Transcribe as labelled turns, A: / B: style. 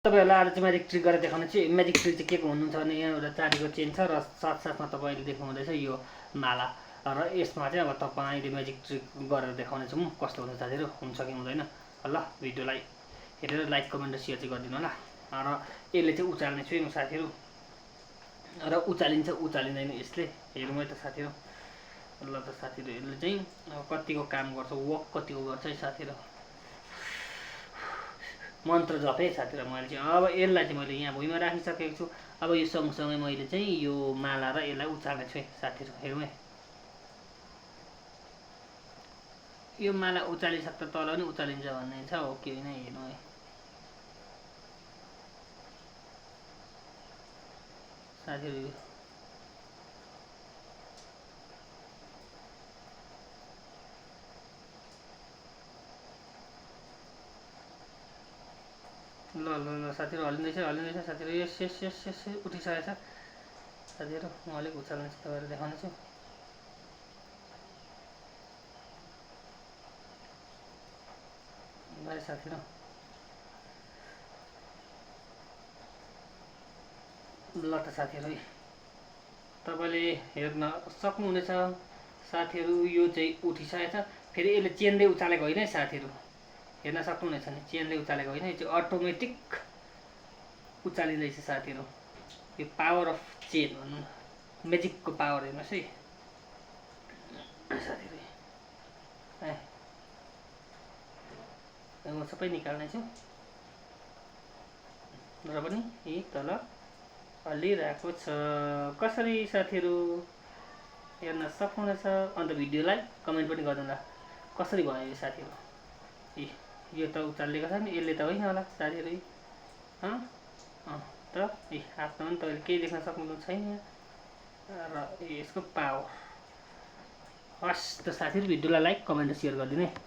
A: तपाईहरुलाई आज चाहिँ म्याजिक ट्रिक गरेर देखाउने छु। म्याजिक ट्रिक चाहिँ के को हुनुहुन्छ भने यहाँ एउटा चाँदीको चेन छ र साथसाथमा तपाईले देख्नु हुँदैछ यो माला र यसमा चाहिँ अब तपाईले म्याजिक ट्रिक गरेर देखाउने छु म कस्तो हुन्छ साथीहरु, हुन्छ कि हुँदैन। ल भिडियोलाई हेरेर लाइक कमेन्ट र शेयर चाहिँ गरिदिनु होला। र यसले चाहिँ उचाल्ने छु म साथीहरु, र उचालिन्छ उचालिँदैन यसले, हेरौँ है त साथीहरु। ल त साथीहरु यसले चाहिँ अब कतिको काम गर्छ, वर्क कतिको गर्छ है साथीहरु। मन्त्र जप है साथीहरु। मैले चाहिँ अब यसलाई चाहिँ मैले यहाँ भुइँमा राखिसकेको छु। अब यो सँगसँगै मैले चाहिँ यो माला र यसलाई उचाल्ने छु है साथीहरु, हेरौँ है। यो माला उचालिसक्दा तल पनि उचालिन्छ भन्ने छ, हो कि होइन हेरौँ है साथीहरु। ल ल ल साथीहरु हल्लिँदैछ हल्लिँदैछ साथीहरु। यस यस यस यस उठिसकेको छ साथीहरु। म अलिक उचाल्ने छु, तपाईहरुलाई देखाउने छु। ल साथीहरु, ल त साथीहरु तपाईले हेर्न सक्नुहुनेछ साथीहरु। यो चाहिँ उठिसकेको छ। फेरि यसले चेन्दै उचालेको होइन है साथीहरु, हेर्न सक्नुहुनेछ नि, चेनले उचालेको होइन, यो चाहिँ अटोमेटिक उचालिँदैछ साथीहरु। यो पावर अफ चेन भनौँ न, म्याजिकको पावर हेर्नुहोस् है साथीहरु। म सबै निकाल्ने छु र पनि यी तल हल्लिरहेको छ। कसरी साथीहरु हेर्न सक्नुहुनेछ। अन्त भिडियोलाई कमेन्ट पनि गर्नुहोला कसरी भयो यो साथीहरु। यो त उचालिएको छ नि, यसले त होइन होला साथीहरु। त हातमा पनि तपाईले केही देख्न सक्नु छैन र यसको पावर। हस् त साथीहरु भिडियोलाई लाइक कमेन्ट र शेयर गरिदिनु है।